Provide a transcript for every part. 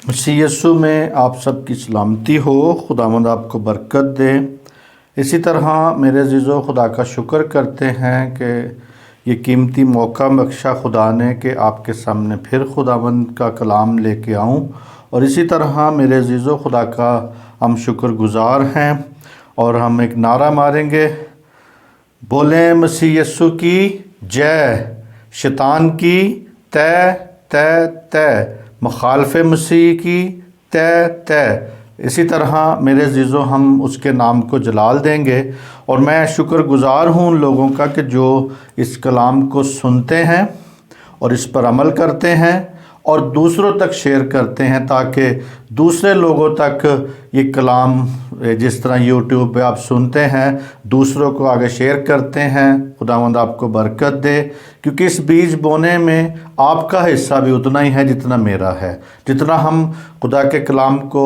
مسیح یسوع میں آپ سب کی سلامتی ہو۔ خداوند آپ کو برکت دے۔ اسی طرح میرے عزیزو، خدا کا شکر کرتے ہیں کہ یہ قیمتی موقع بخشا خدا نے کہ آپ کے سامنے پھر خداوند کا کلام لے کے آؤں، اور اسی طرح میرے عزیزو خدا کا ہم شکر گزار ہیں، اور ہم ایک نعرہ ماریں گے، بولیں مسیح یسوع کی جے، شیطان کی تے تے تے، مخالف مسیح کی تے تے۔ اسی طرح میرے عزیزو ہم اس کے نام کو جلال دیں گے، اور میں شکر گزار ہوں ان لوگوں کا کہ جو اس کلام کو سنتے ہیں اور اس پر عمل کرتے ہیں اور دوسروں تک شیئر کرتے ہیں، تاکہ دوسرے لوگوں تک یہ کلام جس طرح یوٹیوب پہ آپ سنتے ہیں دوسروں کو آگے شیئر کرتے ہیں۔ خداوند آپ کو برکت دے، کیونکہ اس بیج بونے میں آپ کا حصہ بھی اتنا ہی ہے جتنا میرا ہے۔ جتنا ہم خدا کے کلام کو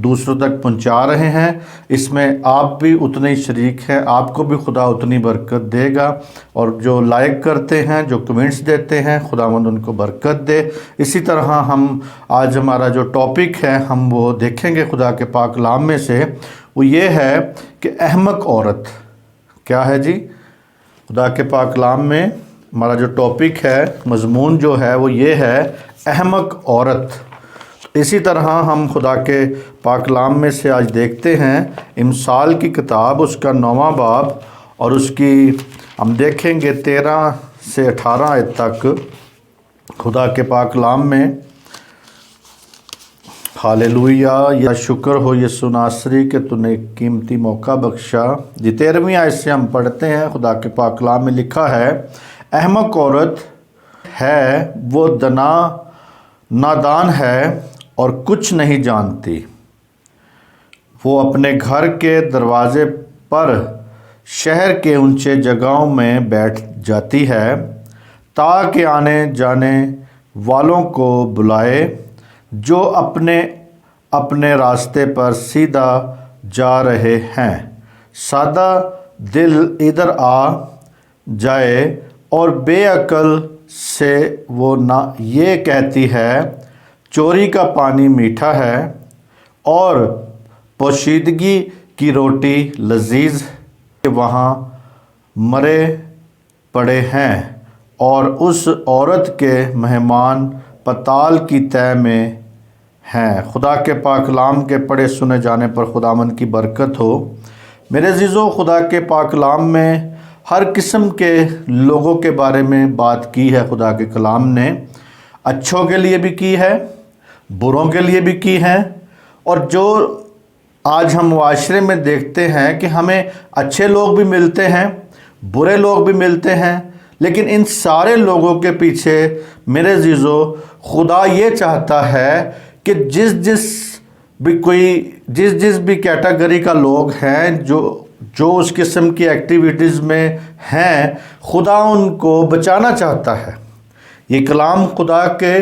دوسروں تک پہنچا رہے ہیں، اس میں آپ بھی اتنے ہی شریک ہیں، آپ کو بھی خدا اتنی برکت دے گا، اور جو لائک کرتے ہیں، جو کمنٹس دیتے ہیں، خداوند ان کو برکت دے۔ اسی طرح ہم آج ہمارا جو ٹاپک ہے ہم وہ دیکھیں گے خدا کے پاک کلام میں سے، وہ یہ ہے کہ احمق عورت کیا ہے جی؟ خدا کے پاک کلام میں ہمارا جو ٹاپک ہے، مضمون جو ہے وہ یہ ہے احمق عورت۔ اسی طرح ہم خدا کے پاک کلام میں سے آج دیکھتے ہیں امثال کی کتاب، اس کا 9واں باب، اور اس کی ہم دیکھیں گے 13 سے 18 آیت تک خدا کے پاک کلام میں۔ ہاللویہ، یا شکر ہو یسوع ناصری کہ تو نے ایک قیمتی موقع بخشا۔ 13ویں آیت سے ہم پڑھتے ہیں، خدا کے پاک کلام میں لکھا ہے، احمق عورت ہے وہ نادان ہے اور کچھ نہیں جانتی، وہ اپنے گھر کے دروازے پر شہر کے اونچے جگہوں میں بیٹھ جاتی ہے تاکہ آنے جانے والوں کو بلائے جو اپنے اپنے راستے پر سیدھا جا رہے ہیں۔ سادہ دل ادھر آ جائے اور بے عقل سے وہ نہ یہ کہتی ہے چوری کا پانی میٹھا ہے اور پوشیدگی کی روٹی لذیذ، وہاں مرے پڑے ہیں اور اس عورت کے مہمان پتال کی تہہ میں ہیں۔ خدا کے پاک کلام کے پڑھے سنے جانے پر خداوند کی برکت ہو۔ میرے عزیزو، خدا کے پاک کلام میں ہر قسم کے لوگوں کے بارے میں بات کی ہے۔ خدا کے کلام نے اچھوں کے لیے بھی کی ہے، بروں کے لیے بھی کی ہے، اور جو آج ہم معاشرے میں دیکھتے ہیں کہ ہمیں اچھے لوگ بھی ملتے ہیں، برے لوگ بھی ملتے ہیں، لیکن ان سارے لوگوں کے پیچھے میرے عزیزو خدا یہ چاہتا ہے کہ جس جس بھی کیٹیگری کا لوگ ہیں، جو اس قسم کی ایکٹیویٹیز میں ہیں، خدا ان کو بچانا چاہتا ہے۔ یہ کلام خدا کے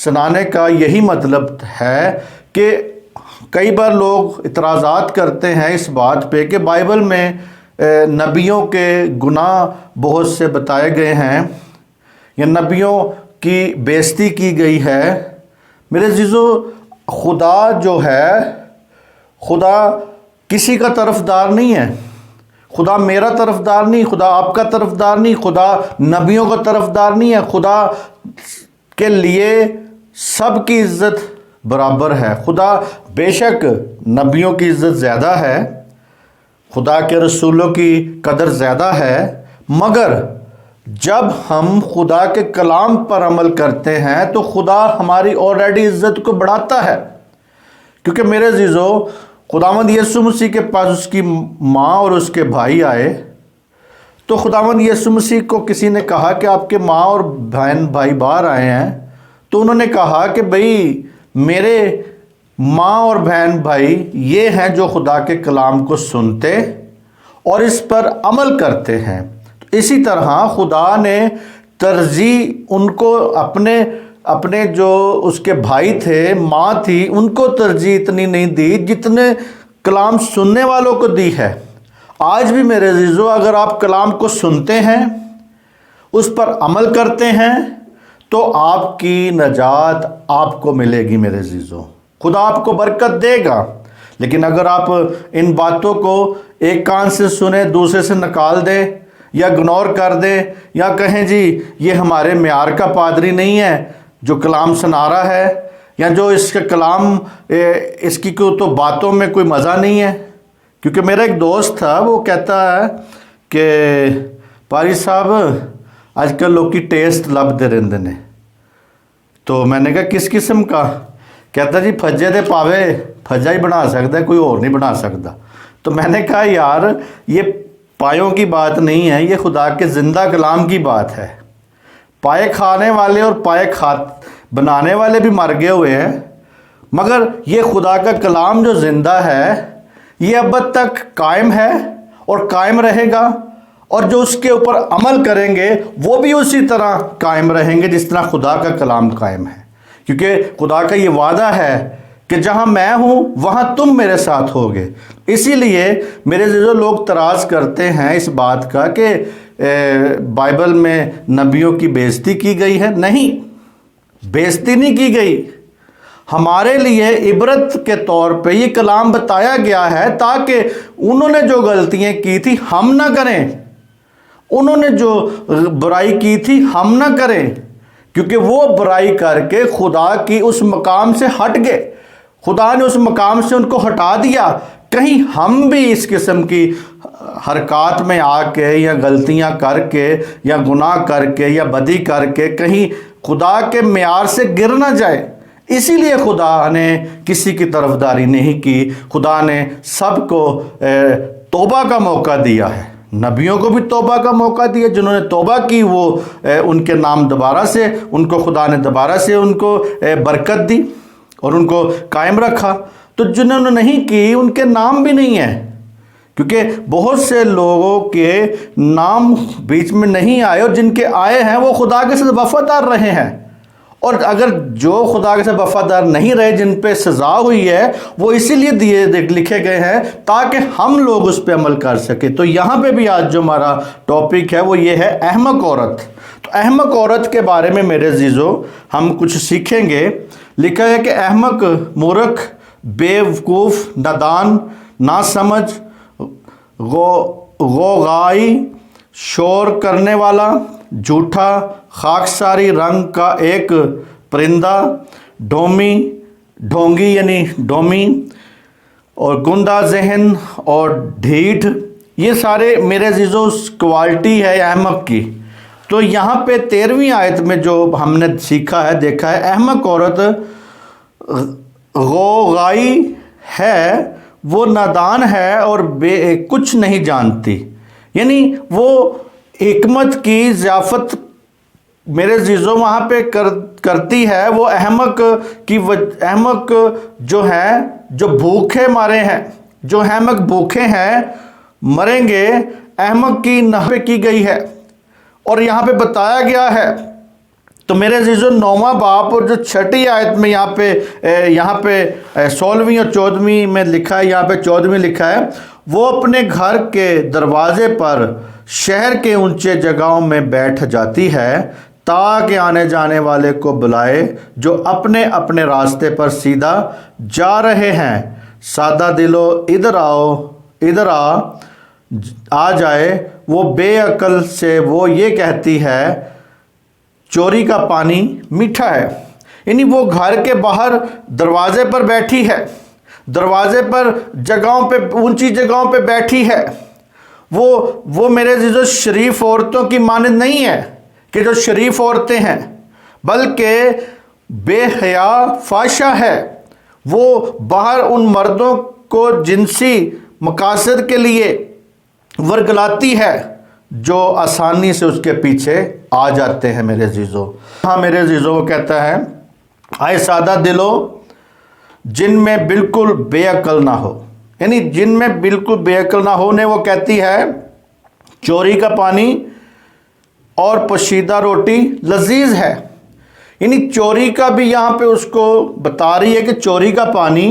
سنانے کا یہی مطلب ہے کہ کئی بار لوگ اعتراضات کرتے ہیں اس بات پہ کہ بائبل میں نبیوں کے گناہ بہت سے بتائے گئے ہیں یا نبیوں کی بےزتی کی گئی ہے۔ میرے عزیزو، خدا جو ہے، خدا کسی کا طرفدار نہیں ہے۔ خدا میرا طرفدار نہیں، خدا آپ کا طرفدار نہیں، خدا نبیوں کا طرفدار نہیں ہے۔ خدا کے لیے سب کی عزت برابر ہے۔ خدا بے شک نبیوں کی عزت زیادہ ہے، خدا کے رسولوں کی قدر زیادہ ہے، مگر جب ہم خدا کے کلام پر عمل کرتے ہیں تو خدا ہماری آلریڈی عزت کو بڑھاتا ہے۔ کیونکہ میرے عزیزو، خداوند یسوع مسیح کے پاس اس کی ماں اور اس کے بھائی آئے، تو خداوند یسوع مسیح کو کسی نے کہا کہ آپ کے ماں اور بہن بھائی باہر آئے ہیں، تو انہوں نے کہا کہ بھئی میرے ماں اور بہن بھائی یہ ہیں جو خدا کے کلام کو سنتے اور اس پر عمل کرتے ہیں۔ اسی طرح خدا نے ترجیح ان کو اپنے جو اس کے بھائی تھے، ماں تھی، ان کو ترجیح اتنی نہیں دی جتنے کلام سننے والوں کو دی ہے۔ آج بھی میرے عزیزو، اگر آپ کلام کو سنتے ہیں، اس پر عمل کرتے ہیں، تو آپ کی نجات آپ کو ملے گی میرے عزیزو۔ خدا آپ کو برکت دے گا۔ لیکن اگر آپ ان باتوں کو ایک کان سے سنیں دوسرے سے نکال دیں یا اگنور کر دیں یا کہیں جی یہ ہمارے معیار کا پادری نہیں ہے جو کلام سنا رہا ہے، یا جو اس کا کلام اس کی تو باتوں میں کوئی مزہ نہیں ہے۔ کیونکہ میرا ایک دوست تھا، وہ کہتا ہے کہ پاری صاحب آج کل لوگ کی ٹیسٹ لب دے رہندے نے۔ تو میں نے کہا کس قسم کا؟ کہتا جی پھجے دے پاوے پھجا ہی بنا سکتا ہے، کوئی اور نہیں بنا سکتا۔ تو میں نے کہا یار یہ پایوں کی بات نہیں ہے، یہ خدا کے زندہ کلام کی بات ہے۔ پائے کھانے والے اور پائے بنانے والے بھی مر گئے ہوئے ہیں، مگر یہ خدا کا کلام جو زندہ ہے یہ ابد تک قائم ہے اور قائم رہے گا، اور جو اس کے اوپر عمل کریں گے وہ بھی اسی طرح قائم رہیں گے جس طرح خدا کا کلام قائم ہے۔ کیونکہ خدا کا یہ وعدہ ہے کہ جہاں میں ہوں وہاں تم میرے ساتھ ہوگے۔ اسی لیے میرے عزیزو لوگ تراز کرتے ہیں اس بات کا کہ بائبل میں نبیوں کی بےزتی کی گئی ہے۔ نہیں، بےزتی نہیں کی گئی، ہمارے لیے عبرت کے طور پہ یہ کلام بتایا گیا ہے تاکہ انہوں نے جو غلطیاں کی تھی ہم نہ کریں، انہوں نے جو برائی کی تھی ہم نہ کریں، کیونکہ وہ برائی کر کے خدا کی اس مقام سے ہٹ گئے، خدا نے اس مقام سے ان کو ہٹا دیا۔ کہیں ہم بھی اس قسم کی حرکات میں آ کے یا غلطیاں کر کے یا گناہ کر کے یا بدی کر کے کہیں خدا کے معیار سے گر نہ جائے۔ اسی لیے خدا نے کسی کی طرفداری نہیں کی، خدا نے سب کو توبہ کا موقع دیا ہے۔ نبیوں کو بھی توبہ کا موقع دیا، جنہوں نے توبہ کی وہ ان کے نام دوبارہ سے ان کو خدا نے دوبارہ سے ان کو برکت دی اور ان کو قائم رکھا۔ تو جنہوں نے نہیں کی ان کے نام بھی نہیں ہیں، کیونکہ بہت سے لوگوں کے نام بیچ میں نہیں آئے، اور جن کے آئے ہیں وہ خدا کے ساتھ وفادار رہے ہیں۔ اور اگر جو خدا کے ساتھ وفادار نہیں رہے، جن پہ سزا ہوئی ہے، وہ اسی لیے لکھے گئے ہیں تاکہ ہم لوگ اس پہ عمل کر سکیں۔ تو یہاں پہ بھی آج جو ہمارا ٹاپک ہے وہ یہ ہے احمق عورت۔ تو احمق عورت کے بارے میں میرے عزیزو ہم کچھ سیکھیں گے۔ لکھا ہے کہ احمق، مورخ، بے وقوف، نادان، ناسمجھ، غوغائی، شور کرنے والا، جھوٹا، خاکساری رنگ کا ایک پرندہ، ڈھونگی یعنی ڈومی، اور گندا ذہن اور ڈھیٹ، یہ سارے میرے عزیزو کوالٹی ہے احمق کی۔ تو یہاں پہ 13ویں آیت میں جو ہم نے سیکھا ہے، دیکھا ہے، احمق عورت غوغائی ہے، وہ نادان ہے اور کچھ نہیں جانتی، یعنی وہ حکمت کی ضیافت میرے عزیزو وہاں پہ کرتی ہے۔ وہ احمق جو ہیں، جو بھوکے مارے ہیں، جو احمق بھوکے ہیں مریں گے، احمق کی نحوے کی گئی ہے اور یہاں پہ بتایا گیا ہے۔ تو میرے عزیزو 9واں باب اور جو 6ٹھی آیت میں یہاں پہ 16ویں اور 14ویں میں لکھا ہے، یہاں پہ 14ویں لکھا ہے، وہ اپنے گھر کے دروازے پر شہر کے اونچے جگہوں میں بیٹھ جاتی ہے تاکہ آنے جانے والے کو بلائے جو اپنے اپنے راستے پر سیدھا جا رہے ہیں۔ سادہ دلو ادھر آؤ، ادھر آ جائے۔ وہ بے عقل سے وہ یہ کہتی ہے چوری کا پانی میٹھا ہے، یعنی وہ گھر کے باہر دروازے پر بیٹھی ہے، دروازے پر جگہوں پہ، اونچی جگہوں پہ بیٹھی ہے۔ وہ میرے عزیزو شریف عورتوں کی مانند نہیں ہے کہ جو شریف عورتیں ہیں، بلکہ بے حیا فحشہ ہے۔ وہ باہر ان مردوں کو جنسی مقاصد کے لیے ورگلاتی ہے جو آسانی سے اس کے پیچھے آ جاتے ہیں میرے عزیزو۔ ہاں میرے عزیزو وہ کہتا ہے، آئے سادہ دلو جن میں بالکل بے عقل نہ ہو، یعنی جن میں بالکل بے عقل نہ ہونے، وہ کہتی ہے چوری کا پانی اور پوشیدہ روٹی لذیذ ہے، یعنی چوری کا بھی یہاں پہ اس کو بتا رہی ہے کہ چوری کا پانی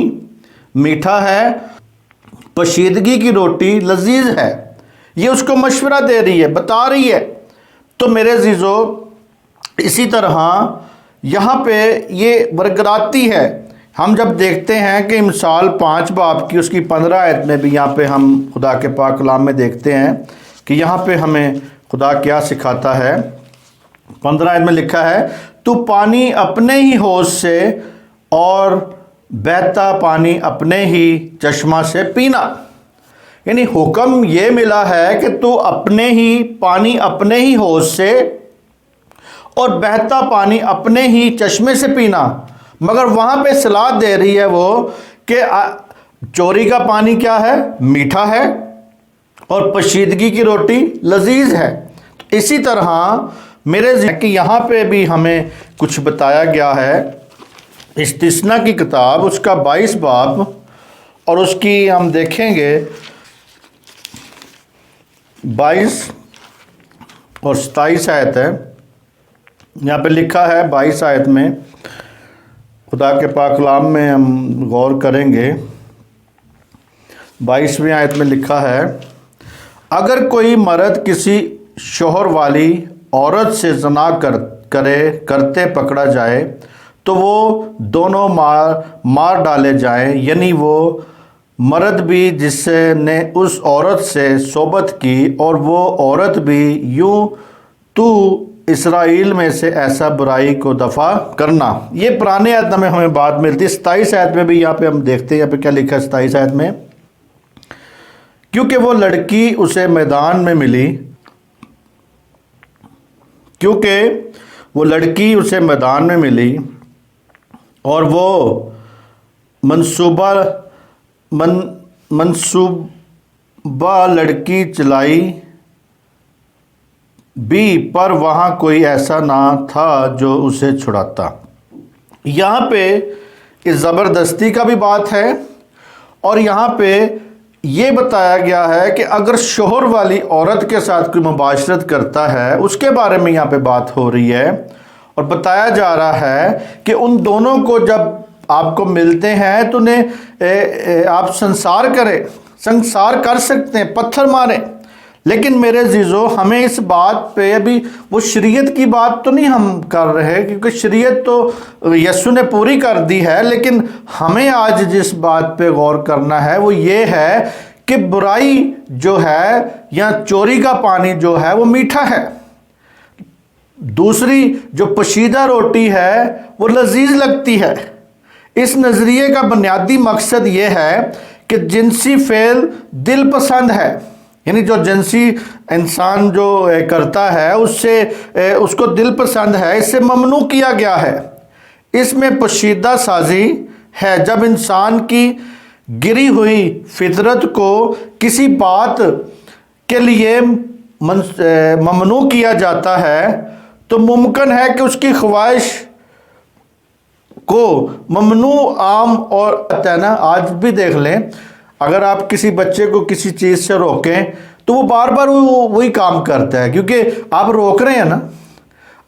میٹھا ہے، پوشیدگی کی روٹی لذیذ ہے، یہ اس کو مشورہ دے رہی ہے، بتا رہی ہے۔ تو میرے عزیزو اسی طرح یہاں پہ یہ برگراتی ہے، ہم جب دیکھتے ہیں کہ مثال 5 باب کی اس کی 15 آیت میں بھی یہاں پہ ہم خدا کے پاک کلام میں دیکھتے ہیں کہ یہاں پہ ہمیں خدا کیا سکھاتا ہے۔ 15 آیت میں لکھا ہے، تو پانی اپنے ہی حوض سے اور بہتا پانی اپنے ہی چشمہ سے پینا۔ یعنی حکم یہ ملا ہے کہ تو اپنے ہی پانی اپنے ہی حوض سے اور بہتا پانی اپنے ہی چشمے سے پینا، مگر وہاں پہ صلاح دے رہی ہے وہ کہ چوری کا پانی کیا ہے؟ میٹھا ہے، اور پشیدگی کی روٹی لذیذ ہے۔ اسی طرح میرے ذہن کہ یہاں پہ بھی ہمیں کچھ بتایا گیا ہے۔ استثنا کی کتاب اس کا 22 باب اور اس کی ہم دیکھیں گے 22 اور 27 آیت ہے۔ یہاں پہ لکھا ہے 22 آیت میں، خدا کے پاک کلام میں ہم غور کریں گے۔ 22ویں آیت میں لکھا ہے، اگر کوئی مرد کسی شوہر والی عورت سے زنا کرتے پکڑا جائے تو وہ دونوں مار ڈالے جائیں، یعنی وہ مرد بھی جس نے اس عورت سے صحبت کی اور وہ عورت بھی، یوں تو اسرائیل میں سے ایسا برائی کو دفع کرنا۔ یہ پرانے آیت میں ہمیں بات ملتی ہے۔ 27 آیت میں بھی یہاں پہ ہم دیکھتے ہیں، یہاں پہ کیا لکھا ہے 27 آیت میں، کیونکہ وہ لڑکی اسے میدان میں ملی، اور وہ منصوبہ لڑکی چلائی بھی، پر وہاں کوئی ایسا نہ تھا جو اسے چھڑاتا۔ یہاں پہ اس زبردستی کا بھی بات ہے، اور یہاں پہ یہ بتایا گیا ہے کہ اگر شوہر والی عورت کے ساتھ کوئی مباشرت کرتا ہے، اس کے بارے میں یہاں پہ بات ہو رہی ہے، اور بتایا جا رہا ہے کہ ان دونوں کو جب آپ کو ملتے ہیں تو انہیں آپ سنسار کر سکتے ہیں، پتھر ماریں، لیکن میرے عزیزو ہمیں اس بات پہ ابھی وہ شریعت کی بات تو نہیں ہم کر رہے، کیونکہ شریعت تو یسوع نے پوری کر دی ہے، لیکن ہمیں آج جس بات پہ غور کرنا ہے وہ یہ ہے کہ برائی جو ہے یا چوری کا پانی جو ہے وہ میٹھا ہے، دوسری جو پشیدہ روٹی ہے وہ لذیذ لگتی ہے۔ اس نظریے کا بنیادی مقصد یہ ہے کہ جنسی فعل دل پسند ہے، یعنی جو جنسی انسان جو کرتا ہے اس کو دل پسند ہے، اس سے ممنوع کیا گیا ہے۔ اس میں پشیدہ سازی ہے جب انسان کی گری ہوئی فطرت کو کسی بات کے لیے ممنوع کیا جاتا ہے تو ممکن ہے کہ اس کی خواہش کو ممنوع عام اور آج بھی دیکھ لیں، اگر آپ کسی بچے کو کسی چیز سے روکیں تو وہ بار بار وہی کام کرتا ہے، کیونکہ آپ روک رہے ہیں نا۔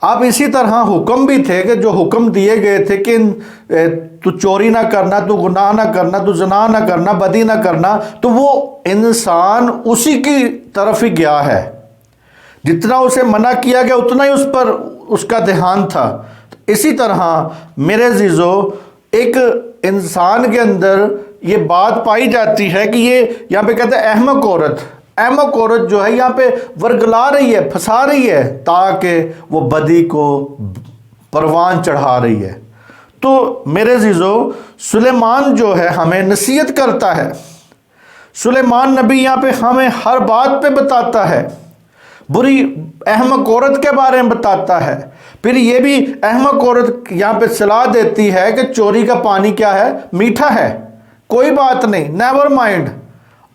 آپ اسی طرح حکم بھی تھے کہ جو حکم دیے گئے تھے کہ تو چوری نہ کرنا، تو گناہ نہ کرنا، تو زنا نہ کرنا، بدی نہ کرنا، تو وہ انسان اسی کی طرف ہی گیا ہے، جتنا اسے منع کیا گیا اتنا ہی اس پر اس کا دھیان تھا۔ اسی طرح میرے عزیزو ایک انسان کے اندر یہ بات پائی جاتی ہے کہ یہ یہاں پہ کہتے ہیں احمق عورت جو ہے یہاں پہ ورگلا رہی ہے، پھنسا رہی ہے، تاکہ وہ بدی کو پروان چڑھا رہی ہے۔ تو میرے عزیزو سلیمان جو ہے ہمیں نصیحت کرتا ہے، سلیمان نبی یہاں پہ ہمیں ہر بات پہ بتاتا ہے، بری احمق عورت کے بارے میں بتاتا ہے، پھر یہ بھی احمق عورت یہاں پہ صلاح دیتی ہے کہ چوری کا پانی کیا ہے؟ میٹھا ہے، کوئی بات نہیں، نیور مائنڈ۔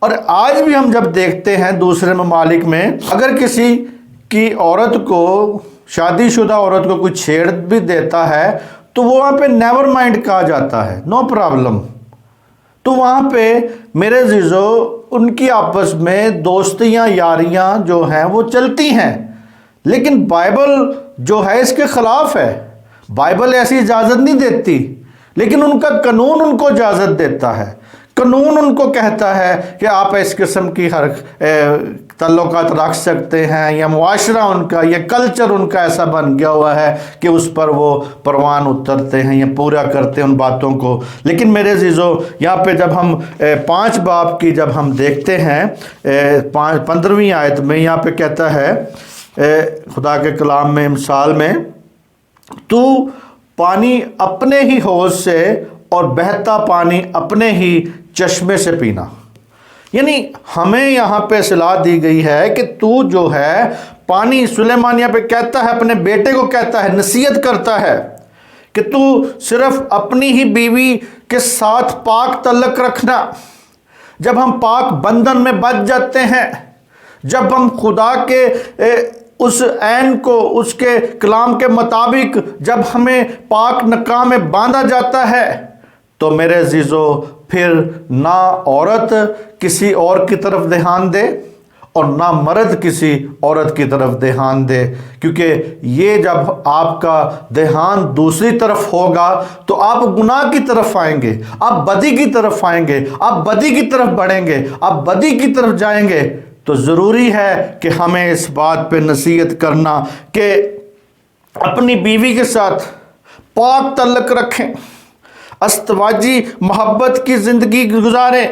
اور آج بھی ہم جب دیکھتے ہیں دوسرے ممالک میں اگر کسی کی عورت کو، شادی شدہ عورت کو کوئی چھیڑ بھی دیتا ہے تو وہاں پہ نیور مائنڈ کہا جاتا ہے، نو پرابلم۔ تو وہاں پہ میرے عزیزو ان کی آپس میں دوستیاں، یاریاں جو ہیں وہ چلتی ہیں، لیکن بائبل جو ہے اس کے خلاف ہے۔ بائبل ایسی اجازت نہیں دیتی، لیکن ان کا قانون ان کو اجازت دیتا ہے۔ قانون ان کو کہتا ہے کہ آپ اس قسم کی تعلقات رکھ سکتے ہیں، یا معاشرہ ان کا، یا کلچر ان کا ایسا بن گیا ہوا ہے کہ اس پر وہ پروان اترتے ہیں یا پورا کرتے ہیں ان باتوں کو۔ لیکن میرے عزیزو، یہاں پہ جب ہم 5 باب کی جب ہم دیکھتے ہیں 15ویں آیت میں، یہاں پہ کہتا ہے خدا کے کلام میں، مثال میں، تو پانی اپنے ہی حوض سے اور بہتا پانی اپنے ہی چشمے سے پینا۔ یعنی ہمیں یہاں پہ اصلاح دی گئی ہے کہ تو جو ہے پانی، سلیمان یہاں پہ کہتا ہے، اپنے بیٹے کو کہتا ہے، نصیحت کرتا ہے کہ تو صرف اپنی ہی بیوی کے ساتھ پاک تعلق رکھنا۔ جب ہم پاک بندھن میں بچ جاتے ہیں، جب ہم خدا کے اس عین کو، اس کے کلام کے مطابق جب ہمیں پاک نکاح میں باندھا جاتا ہے، تو میرے عزیزو پھر نہ عورت کسی اور کی طرف دھیان دے اور نہ مرد کسی عورت کی طرف دھیان دے، کیونکہ یہ جب آپ کا دھیان دوسری طرف ہوگا تو آپ گناہ کی طرف آئیں گے، آپ بدی کی طرف آئیں گے، آپ بدی کی طرف بڑھیں گے، آپ بدی کی طرف جائیں گے۔ تو ضروری ہے کہ ہمیں اس بات پہ نصیحت کرنا کہ اپنی بیوی کے ساتھ پاک تعلق رکھیں، ازدواجی محبت کی زندگی گزاریں۔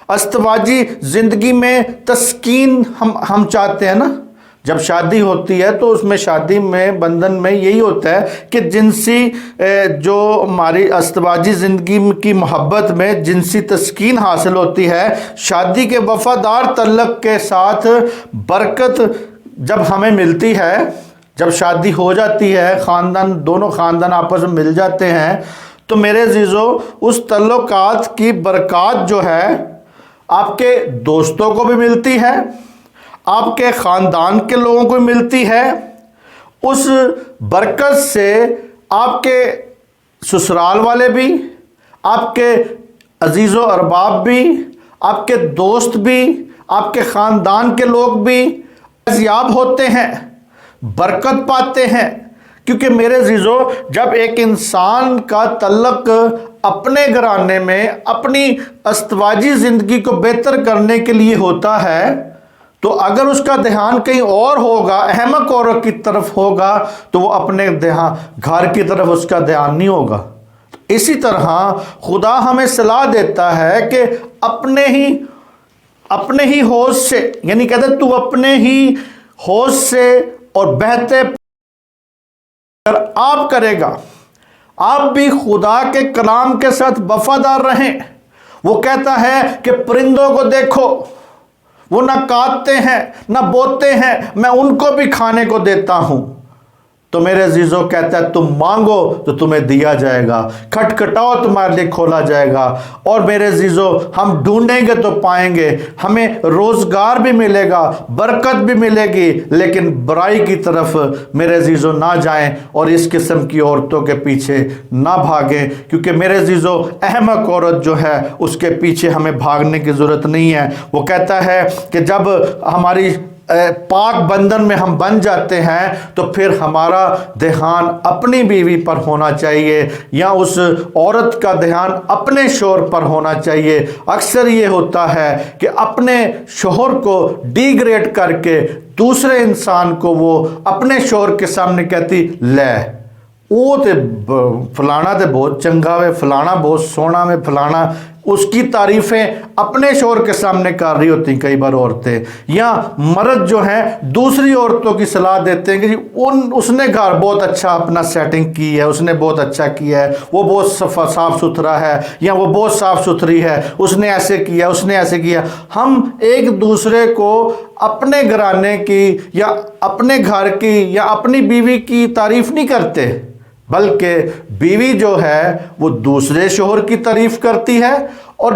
ازدواجی زندگی میں تسکین ہم چاہتے ہیں نا، جب شادی ہوتی ہے تو اس میں، شادی میں، بندھن میں یہی ہوتا ہے کہ جنسی جو ہماری ازدواجی زندگی کی محبت میں جنسی تسکین حاصل ہوتی ہے، شادی کے وفادار تعلق کے ساتھ برکت جب ہمیں ملتی ہے، جب شادی ہو جاتی ہے، خاندان، دونوں خاندان آپس میں مل جاتے ہیں، تو میرے عزیزو اس تعلقات کی برکات جو ہے آپ کے دوستوں کو بھی ملتی ہے، آپ کے خاندان کے لوگوں کو ملتی ہے۔ اس برکت سے آپ کے سسرال والے بھی، آپ کے عزیز و ارباب بھی، آپ کے دوست بھی، آپ کے خاندان کے لوگ بھی فیضیاب ہوتے ہیں، برکت پاتے ہیں۔ کیونکہ میرے عزیزو، جب ایک انسان کا تعلق اپنے گھرانے میں اپنی ازدواجی زندگی کو بہتر کرنے کے لیے ہوتا ہے، تو اگر اس کا دھیان کہیں اور ہوگا، احمق عورت کی طرف ہوگا، تو وہ اپنے گھر کی طرف اس کا دھیان نہیں ہوگا۔ اسی طرح خدا ہمیں صلاح دیتا ہے کہ اپنے ہی حوض سے، یعنی کہتے ہیں تو اپنے ہی حوض سے اور بہتے اگر آپ کرے گا، آپ بھی خدا کے کلام کے ساتھ وفادار رہیں۔ وہ کہتا ہے کہ پرندوں کو دیکھو، وہ نہ کاٹتے ہیں نہ بوتے ہیں، میں ان کو بھی کھانے کو دیتا ہوں۔ تو میرے عزیزو کہتا ہے تم مانگو تو تمہیں دیا جائے گا، کھٹکھٹاؤ تمہارے لیے کھولا جائے گا۔ اور میرے عزیزو ہم ڈھونڈیں گے تو پائیں گے، ہمیں روزگار بھی ملے گا، برکت بھی ملے گی، لیکن برائی کی طرف میرے عزیزو نہ جائیں اور اس قسم کی عورتوں کے پیچھے نہ بھاگیں، کیونکہ میرے عزیزو احمق عورت جو ہے اس کے پیچھے ہمیں بھاگنے کی ضرورت نہیں ہے۔ وہ کہتا ہے کہ جب ہماری پاک بندھن میں ہم بن جاتے ہیں تو پھر ہمارا دھیان اپنی بیوی پر ہونا چاہیے، یا اس عورت کا دھیان اپنے شوہر پر ہونا چاہیے۔ اکثر یہ ہوتا ہے کہ اپنے شوہر کو ڈی گریڈ کر کے دوسرے انسان کو وہ اپنے شوہر کے سامنے کہتی لے وہ تے فلانا تے بہت چنگا ہے، فلانا بہت سونا ہے، فلانا، اس کی تعریفیں اپنے شوہر کے سامنے کر رہی ہوتی ہیں کئی بار عورتیں، یا مرد جو ہیں دوسری عورتوں کی صلاح دیتے ہیں کہ جی اس نے گھر بہت اچھا اپنا سیٹنگ کی ہے، اس نے بہت اچھا کیا ہے، وہ بہت صاف ستھرا ہے، یا وہ بہت صاف ستھری ہے، اس نے ایسے کیا، اس نے ایسے کیا۔ ہم ایک دوسرے کو اپنے گھرانے کی یا اپنے گھر کی یا اپنی بیوی کی تعریف نہیں کرتے، بلکہ بیوی جو ہے وہ دوسرے شوہر کی تعریف کرتی ہے، اور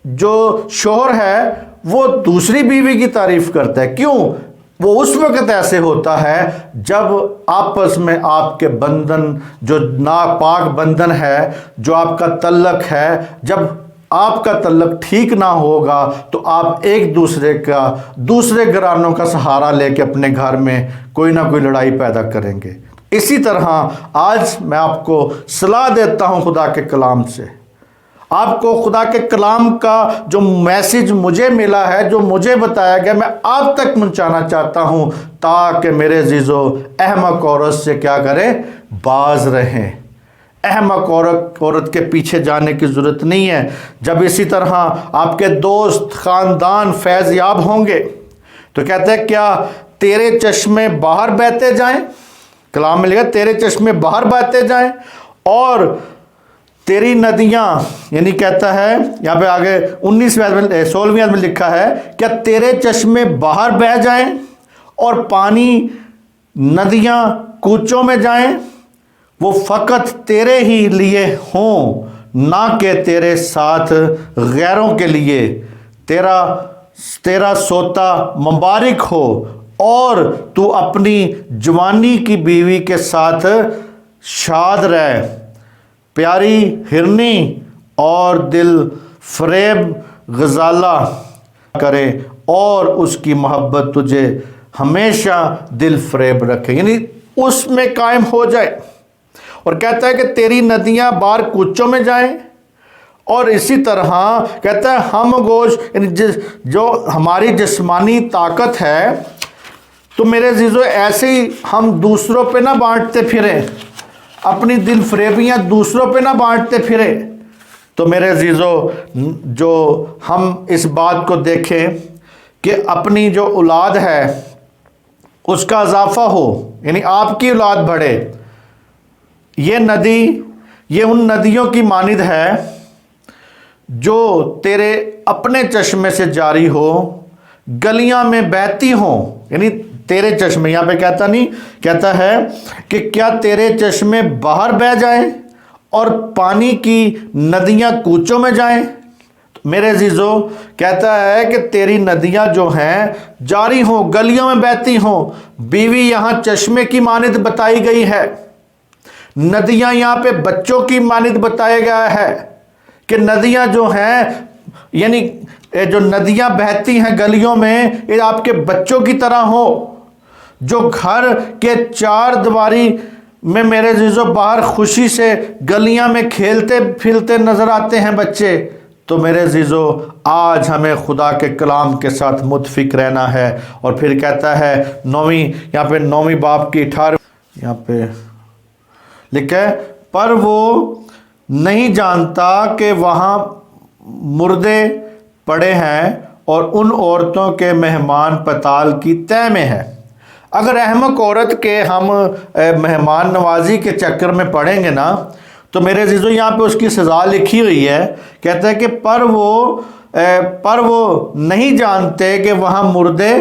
جو شوہر ہے وہ دوسری بیوی کی تعریف کرتا ہے۔ کیوں؟ وہ اس وقت ایسے ہوتا ہے جب آپس میں آپ کے بندھن، جو ناپاک بندھن ہے، جو آپ کا تعلق ہے، جب آپ کا تعلق ٹھیک نہ ہوگا تو آپ ایک دوسرے گھرانوں کا سہارا لے کے اپنے گھر میں کوئی نہ کوئی لڑائی پیدا کریں گے۔ اسی طرح آج میں آپ کو صلاح دیتا ہوں خدا کے کلام سے، آپ کو خدا کے کلام کا جو میسج مجھے ملا ہے، جو مجھے بتایا گیا، میں آپ تک پہنچانا چاہتا ہوں، تاکہ میرے عزیزو احمق عورت سے کیا کریں؟ باز رہیں۔ احمق عورت کے پیچھے جانے کی ضرورت نہیں ہے۔ جب اسی طرح آپ کے دوست، خاندان فیض یاب ہوں گے تو کہتے ہیں کیا تیرے چشمے باہر بہتے جائیں؟ کلام میں لکھا تیرے چشمے باہر بہتے جائیں اور تیری ندیاں، یعنی کہتا ہے یہاں پہ آگے 16ویں آیت میں لکھا ہے کیا تیرے چشمے باہر بہہ جائیں اور پانی ندیاں کوچوں میں جائیں؟ وہ فقط تیرے ہی لیے ہوں، نہ کہ تیرے ساتھ غیروں کے لیے۔ تیرا سوتا مبارک ہو اور تو اپنی جوانی کی بیوی کے ساتھ شاد رہ۔ پیاری ہرنی اور دل فریب غزالہ کرے اور اس کی محبت تجھے ہمیشہ دل فریب رکھے، یعنی اس میں قائم ہو جائے۔ اور کہتا ہے کہ تیری ندیاں باہر کوچوں میں جائیں، اور اسی طرح کہتا ہے ہم گوش، یعنی جو ہماری جسمانی طاقت ہے، تو میرے عزیزو ایسے ہی ہم دوسروں پہ نہ بانٹتے پھریں، اپنی دل فریبیاں دوسروں پہ نہ بانٹتے پھریں۔ تو میرے عزیزو جو ہم اس بات کو دیکھیں کہ اپنی جو اولاد ہے اس کا اضافہ ہو، یعنی آپ کی اولاد بڑھے۔ یہ ندی، یہ ان ندیوں کی مانند ہے جو تیرے اپنے چشمے سے جاری ہو، گلیاں میں بہتی ہوں، یعنی تیرے چشمے، یہاں پہ کہتا نہیں، کہتا ہے کہ کیا تیرے چشمے باہر بہہ جائیں اور پانی کی ندیاں کوچوں میں جائیں؟ میرے عزیزو کہتا ہے کہ تیری ندیاں جو ہیں جاری ہوں، گلیوں میں بہتی ہوں۔ بیوی یہاں چشمے کی مانند بتائی گئی ہے، ندیاں یہاں پہ بچوں کی مانند بتایا گیا ہے کہ ندیاں جو ہیں، یعنی جو ندیاں بہتی ہیں گلیوں میں، یہ آپ کے بچوں کی طرح ہو، جو گھر کے چار دیواری میں میرے عزیزو باہر خوشی سے گلیاں میں کھیلتے پھرتے نظر آتے ہیں بچے۔ تو میرے عزیزو آج ہمیں خدا کے کلام کے ساتھ متفق رہنا ہے۔ اور پھر کہتا ہے یہاں پہ 9ویں باب کی 18، یہاں پہ لکھا ہے پر وہ نہیں جانتا کہ وہاں مردے پڑے ہیں اور ان عورتوں کے مہمان پتال کی تہ میں ہے۔ اگر احمق عورت کے ہم مہمان نوازی کے چکر میں پڑیں گے نا، تو میرے عزیزو یہاں پہ اس کی سزا لکھی ہوئی ہے، کہتا ہے کہ پر وہ نہیں جانتے کہ وہاں مردے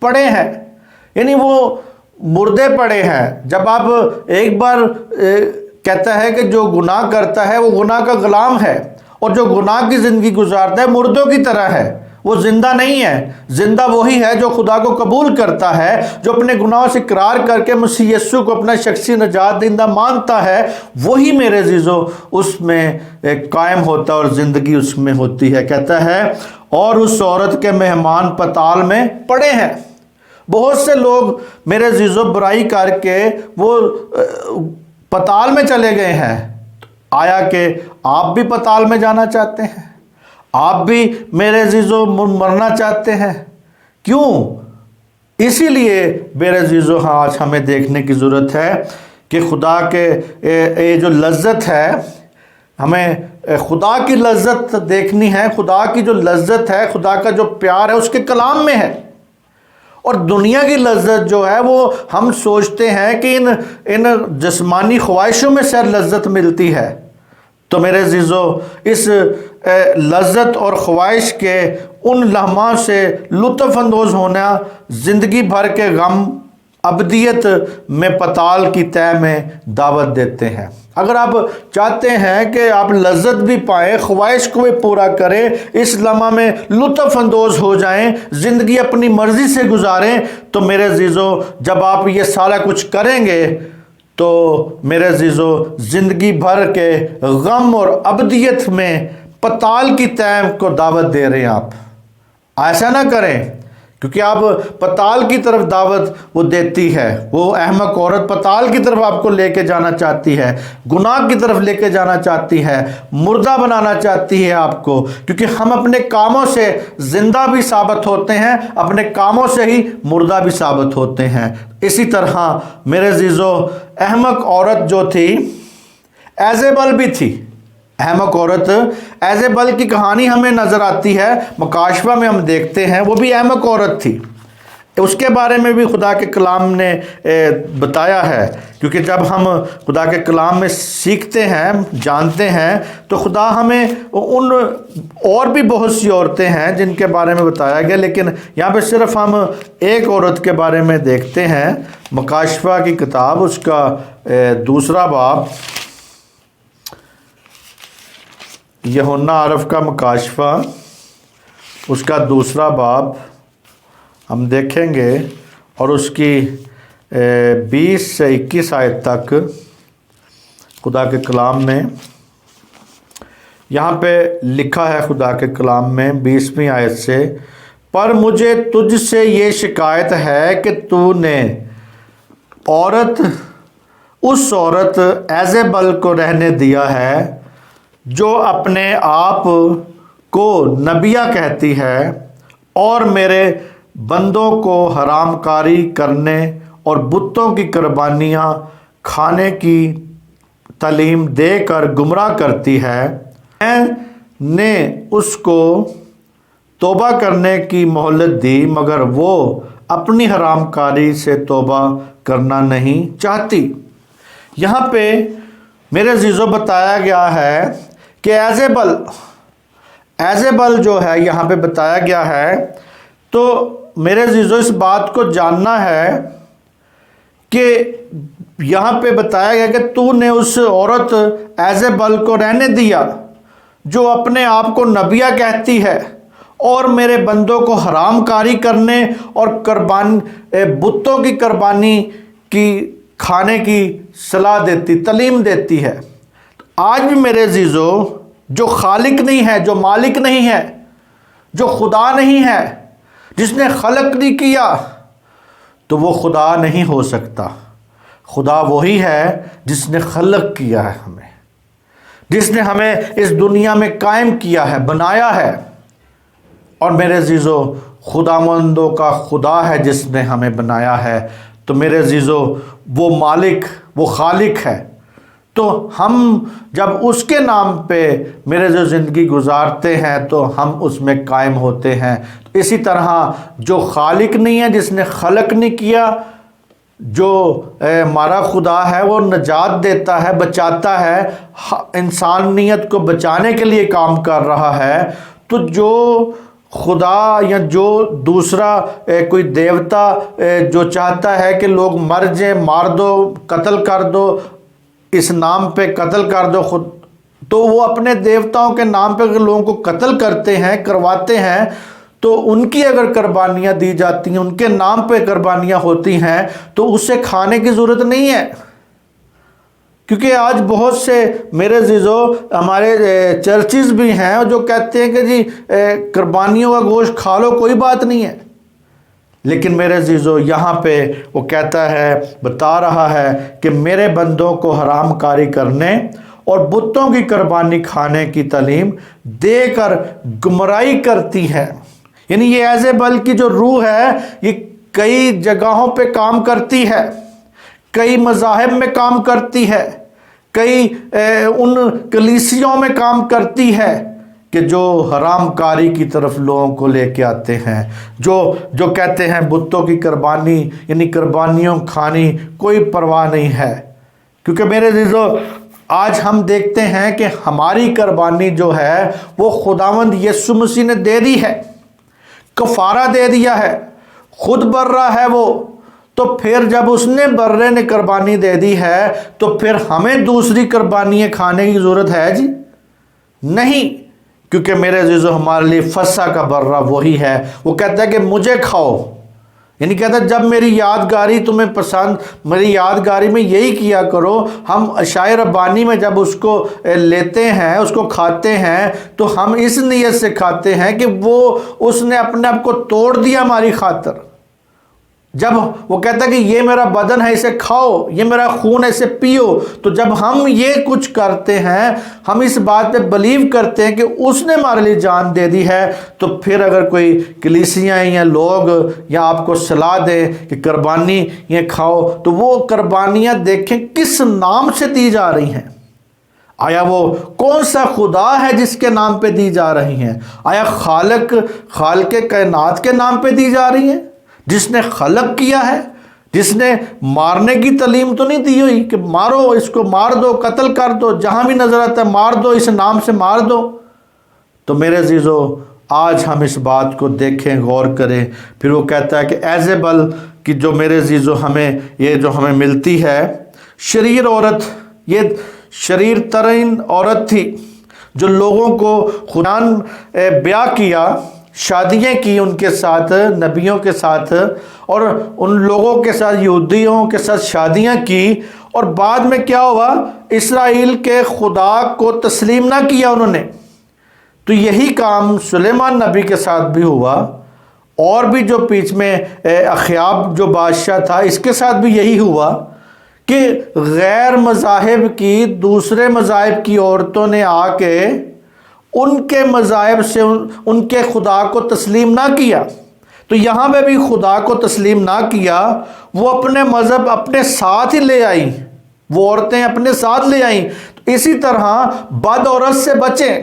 پڑے ہیں، یعنی وہ مردے پڑے ہیں۔ جب آپ ایک بار کہتا ہے کہ جو گناہ کرتا ہے وہ گناہ کا غلام ہے، اور جو گناہ کی زندگی گزارتا ہے مردوں کی طرح ہے، وہ زندہ نہیں ہے۔ زندہ وہی ہے جو خدا کو قبول کرتا ہے، جو اپنے گناہوں سے اقرار کر کے مسیح یسوع کو اپنا شخصی نجات دہندہ مانتا ہے، وہی میرے عزیزو اس میں قائم ہوتا ہے اور زندگی اس میں ہوتی ہے۔ کہتا ہے اور اس عورت کے مہمان پتال میں پڑے ہیں۔ بہت سے لوگ میرے عزیزو برائی کر کے وہ پتال میں چلے گئے ہیں۔ آیا کہ آپ بھی پتال میں جانا چاہتے ہیں؟ آپ بھی میرے عزیزو مرنا چاہتے ہیں؟ کیوں؟ اسی لیے میرے عزیزو آج ہمیں دیکھنے کی ضرورت ہے کہ خدا کے یہ جو لذت ہے، ہمیں خدا کی لذت دیکھنی ہے۔ خدا کی جو لذت ہے، خدا کا جو پیار ہے، اس کے کلام میں ہے۔ اور دنیا کی لذت جو ہے وہ ہم سوچتے ہیں کہ ان جسمانی خواہشوں میں سے لذت ملتی ہے۔ تو میرے عزیزو اس لذت اور خواہش کے ان لمحوں سے لطف اندوز ہونا زندگی بھر کے غم ابدیت میں پتال کی تہ میں دعوت دیتے ہیں۔ اگر آپ چاہتے ہیں کہ آپ لذت بھی پائیں، خواہش کو بھی پورا کریں، اس لمحہ میں لطف اندوز ہو جائیں، زندگی اپنی مرضی سے گزاریں، تو میرے عزیزو جب آپ یہ سارا کچھ کریں گے تو میرے عزیزو زندگی بھر کے غم اور ابدیت میں پتال کی تہ کو دعوت دے رہے ہیں آپ۔ ایسا نہ کریں، کیونکہ آپ پتال کی طرف دعوت وہ دیتی ہے، وہ احمق عورت پتال کی طرف آپ کو لے کے جانا چاہتی ہے، گناہ کی طرف لے کے جانا چاہتی ہے، مردہ بنانا چاہتی ہے آپ کو، کیونکہ ہم اپنے کاموں سے زندہ بھی ثابت ہوتے ہیں، اپنے کاموں سے ہی مردہ بھی ثابت ہوتے ہیں۔ اسی طرح میرے عزیزو احمق عورت جو تھی ایزیبل بھی تھی۔ احمق عورت ایزیبل کی کہانی ہمیں نظر آتی ہے، مکاشفہ میں ہم دیکھتے ہیں، وہ بھی احمق عورت تھی۔ اس کے بارے میں بھی خدا کے کلام نے بتایا ہے، کیونکہ جب ہم خدا کے کلام میں سیکھتے ہیں، جانتے ہیں، تو خدا ہمیں ان اور بھی بہت سی عورتیں ہیں جن کے بارے میں بتایا گیا، لیکن یہاں پہ صرف ہم ایک عورت کے بارے میں دیکھتے ہیں۔ مکاشفہ کی کتاب، اس کا 2 باب، یوحنا عارف کا مکاشفہ، اس کا 2 باب ہم دیکھیں گے، اور اس کی 20 سے 21 آیت تک خدا کے کلام میں یہاں پہ لکھا ہے۔ خدا کے کلام میں 20ویں آیت سے، پر مجھے تجھ سے یہ شکایت ہے کہ تو نے اس عورت ایزیبل کو رہنے دیا ہے جو اپنے آپ کو نبیہ کہتی ہے اور میرے بندوں کو حرام کاری کرنے اور بتوں کی قربانیاں کھانے کی تعلیم دے کر گمراہ کرتی ہے۔ میں نے اس کو توبہ کرنے کی مہلت دی، مگر وہ اپنی حرام کاری سے توبہ کرنا نہیں چاہتی۔ یہاں پہ میرے عزیزو بتایا گیا ہے کہ ایزیبل جو ہے یہاں پہ بتایا گیا ہے، تو میرے عزیزو اس بات کو جاننا ہے کہ یہاں پہ بتایا گیا کہ تو نے اس عورت ایزیبل کو رہنے دیا جو اپنے آپ کو نبیہ کہتی ہے اور میرے بندوں کو حرام کاری کرنے اور بتوں کی قربانی کی کھانے کی صلاح دیتی، تعلیم دیتی ہے۔ آج بھی میرے عزیزو جو خالق نہیں ہے، جو مالک نہیں ہے، جو خدا نہیں ہے، جس نے خلق نہیں کیا، تو وہ خدا نہیں ہو سکتا۔ خدا وہی ہے جس نے خلق کیا ہے ہمیں، جس نے ہمیں اس دنیا میں قائم کیا ہے، بنایا ہے۔ اور میرے عزیزو خداوندوں کا خدا ہے جس نے ہمیں بنایا ہے، تو میرے عزیزو وہ مالک، وہ خالق ہے، تو ہم جب اس کے نام پہ میرے جو زندگی گزارتے ہیں تو ہم اس میں قائم ہوتے ہیں۔ اسی طرح جو خالق نہیں ہے، جس نے خلق نہیں کیا، جو ہمارا خدا ہے، وہ نجات دیتا ہے، بچاتا ہے، انسانیت کو بچانے کے لیے کام کر رہا ہے، تو جو خدا یا جو دوسرا کوئی دیوتا جو چاہتا ہے کہ لوگ مر جائیں، مار دو، قتل کر دو، اس نام پہ قتل کر دو خود، تو وہ اپنے دیوتاؤں کے نام پہ اگر لوگوں کو قتل کرتے ہیں، کرواتے ہیں، تو ان کی اگر قربانیاں دی جاتی ہیں، ان کے نام پہ قربانیاں ہوتی ہیں، تو اسے کھانے کی ضرورت نہیں ہے۔ کیونکہ آج بہت سے میرے عزیزو ہمارے چرچز بھی ہیں جو کہتے ہیں کہ جی قربانیوں کا گوشت کھا لو، کوئی بات نہیں ہے، لیکن میرے عزیزو یہاں پہ وہ کہتا ہے، بتا رہا ہے کہ میرے بندوں کو حرام کاری کرنے اور بتوں کی قربانی کھانے کی تعلیم دے کر گمراہی کرتی ہے۔ یعنی یہ ایزیبل کی جو روح ہے، یہ کئی جگہوں پہ کام کرتی ہے، کئی مذاہب میں کام کرتی ہے، کئی ان کلیسیوں میں کام کرتی ہے کہ جو حرام کاری کی طرف لوگوں کو لے کے آتے ہیں، جو کہتے ہیں بتوں کی قربانی یعنی قربانیوں کھانی کوئی پرواہ نہیں ہے۔ کیونکہ میرے عزیزو آج ہم دیکھتے ہیں کہ ہماری قربانی جو ہے وہ خداوند یسوع مسیح نے دے دی ہے، کفارہ دے دیا ہے، خود برہ ہے وہ، تو پھر جب اس نے برے نے قربانی دے دی ہے تو پھر ہمیں دوسری قربانیاں کھانے کی ضرورت ہے جی؟ نہیں، کیونکہ میرے عزیزو ہمارے لیے فسح کا برہ وہی ہے۔ وہ کہتا ہے کہ مجھے کھاؤ، یعنی کہتا ہے جب میری یادگاری تمہیں پسند، میری یادگاری میں یہی کیا کرو۔ ہم عشاء ربانی میں جب اس کو لیتے ہیں، اس کو کھاتے ہیں، تو ہم اس نیت سے کھاتے ہیں کہ اس نے اپنے آپ کو توڑ دیا ہماری خاطر۔ جب وہ کہتا ہے کہ یہ میرا بدن ہے، اسے کھاؤ، یہ میرا خون ہے، اسے پیو، تو جب ہم یہ کچھ کرتے ہیں، ہم اس بات پہ بلیو کرتے ہیں کہ اس نے ہمارے لیے جان دے دی ہے، تو پھر اگر کوئی کلیسیاں یا لوگ یا آپ کو صلاح دیں کہ قربانی یہ کھاؤ، تو وہ قربانیاں دیکھیں کس نام سے دی جا رہی ہیں۔ آیا وہ کون سا خدا ہے جس کے نام پہ دی جا رہی ہیں؟ آیا خالق کائنات کے نام پہ دی جا رہی ہیں، جس نے خلق کیا ہے، جس نے مارنے کی تعلیم تو نہیں دی ہوئی کہ مارو، اس کو مار دو، قتل کر دو، جہاں بھی نظر آتا ہے مار دو، اس نام سے مار دو۔ تو میرے عزیزو، آج ہم اس بات کو دیکھیں، غور کریں۔ پھر وہ کہتا ہے کہ ایزیبل کی جو میرے عزیزو ہمیں ملتی ہے، شریر عورت، یہ شریر ترین عورت تھی جو لوگوں کو خدا نے بیاہ کیا، شادیاں کی ان کے ساتھ، نبیوں کے ساتھ، اور ان لوگوں کے ساتھ، یہودیوں کے ساتھ شادیاں کی، اور بعد میں کیا ہوا؟ اسرائیل کے خدا کو تسلیم نہ کیا انہوں نے۔ تو یہی کام سلیمان نبی کے ساتھ بھی ہوا، اور بھی جو بیچ میں اخیاب جو بادشاہ تھا، اس کے ساتھ بھی یہی ہوا کہ غیر مذاہب کی، دوسرے مذاہب کی عورتوں نے آ کے ان کے مذاہب سے ان کے خدا کو تسلیم نہ کیا۔ تو یہاں پہ بھی خدا کو تسلیم نہ کیا، وہ اپنے مذہب اپنے ساتھ ہی لے آئیں، وہ عورتیں اپنے ساتھ لے آئیں۔ تو اسی طرح بد عورت سے بچیں۔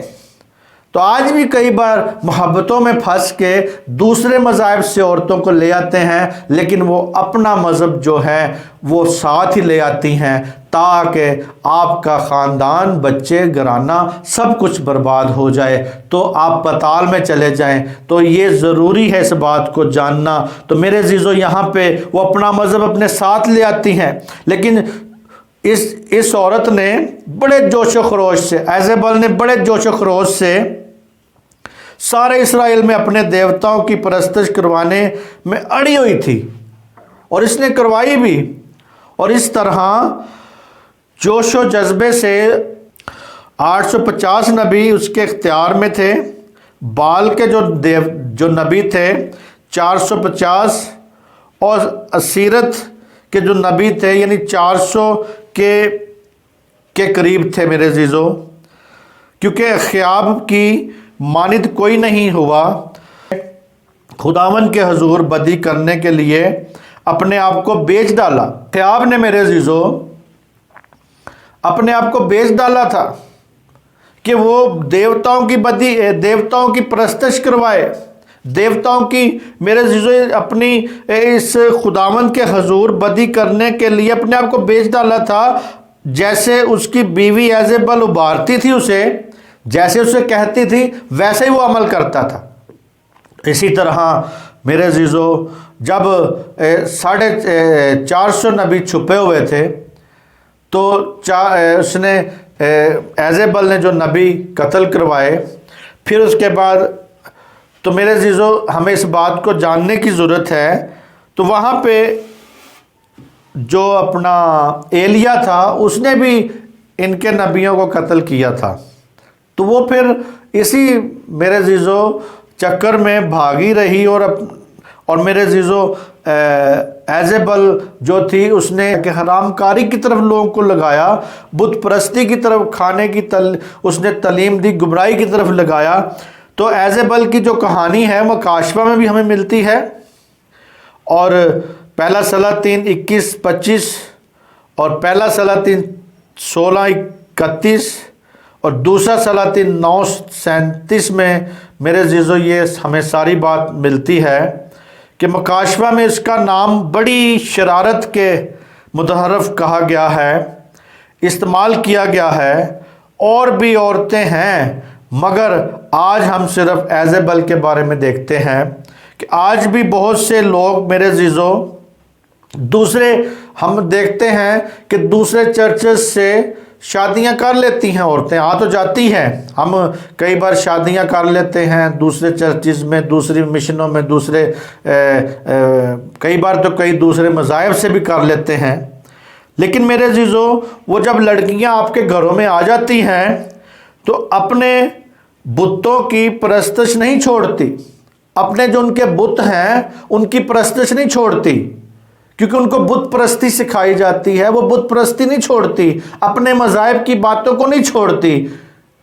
تو آج بھی کئی بار محبتوں میں پھنس کے دوسرے مذاہب سے عورتوں کو لے آتے ہیں، لیکن وہ اپنا مذہب جو ہے وہ ساتھ ہی لے آتی ہیں، تاکہ آپ کا خاندان، بچے، گھرانہ سب کچھ برباد ہو جائے، تو آپ پتال میں چلے جائیں۔ تو یہ ضروری ہے اس بات کو جاننا۔ تو میرے عزیزو، یہاں پہ وہ اپنا مذہب اپنے ساتھ لے آتی ہیں، لیکن اس عورت نے بڑے جوش و خروش سے، ایزیبل نے بڑے جوش و خروش سے سارے اسرائیل میں اپنے دیوتاؤں کی پرستش کروانے میں اڑی ہوئی تھی، اور اس نے کروائی بھی۔ اور اس طرح جوش و جذبے سے 850 نبی اس کے اختیار میں تھے، بال کے جو نبی تھے 450، اور اسیرت کے جو نبی تھے یعنی 400 کے قریب تھے میرے عزیزو، کیونکہ اخیاب کی مانند کوئی نہیں ہوا۔ خداوند کے حضور بدی کرنے کے لیے اپنے آپ کو بیچ ڈالا۔ اخیاب نے میرے عزیزو اپنے آپ کو بیچ ڈالا تھا کہ وہ دیوتاؤں کی پرستش کروائے، دیوتاؤں کی میرے عزیزو اپنی اس خداوند کے حضور بدی کرنے کے لیے اپنے آپ کو بیچ ڈالا تھا۔ جیسے اس کی بیوی ایزیبل ابھارتی تھی اسے، جیسے اسے کہتی تھی، ویسے ہی وہ عمل کرتا تھا۔ اسی طرح میرے عزیزو جب 450 نبی چھپے ہوئے تھے، تو اس نے ایزیبل نے جو نبی قتل کروائے، پھر اس کے بعد تو میرے عزیزو ہمیں اس بات کو جاننے کی ضرورت ہے۔ تو وہاں پہ جو اپنا ایلیا تھا، اس نے بھی ان کے نبیوں کو قتل کیا تھا، تو وہ پھر اسی میرے عزیزو چکر میں بھاگی رہی، اور میرے عزیزو ایزیبل جو تھی اس نے کہ حرام کاری کی طرف لوگوں کو لگایا، بت پرستی کی طرف، کھانے کی اس نے تعلیم دی، گمراہی کی طرف لگایا۔ تو ایزیبل کی جو کہانی ہے وہ کاشفہ میں بھی ہمیں ملتی ہے، اور پہلا سلاطین 21-25 اور پہلا سلاطین 16-31 اور دوسرا سلاطین 9-37 میں میرے عزیزو یہ ہمیں ساری بات ملتی ہے کہ مکاشفہ میں اس کا نام بڑی شرارت کے متحرف کہا گیا ہے، استعمال کیا گیا ہے۔ اور بھی عورتیں ہیں، مگر آج ہم صرف ایزیبل کے بارے میں دیکھتے ہیں کہ آج بھی بہت سے لوگ میرے عزیزو ہم دیکھتے ہیں کہ دوسرے چرچز سے شادیاں کر لیتی ہیں عورتیں، آ تو جاتی ہیں، ہم کئی بار شادیاں کر لیتے ہیں دوسرے چرچز میں، دوسری مشنوں میں، دوسرے کئی بار تو کئی دوسرے مذاہب سے بھی کر لیتے ہیں، لیکن میرے عزیزو وہ جب لڑکیاں آپ کے گھروں میں آ جاتی ہیں تو اپنے بتوں کی پرستش نہیں چھوڑتی، اپنے جو ان کے بت ہیں ان کی پرستش نہیں چھوڑتی، کیونکہ ان کو بت پرستی سکھائی جاتی ہے، وہ بت پرستی نہیں چھوڑتی، اپنے مذاہب کی باتوں کو نہیں چھوڑتی،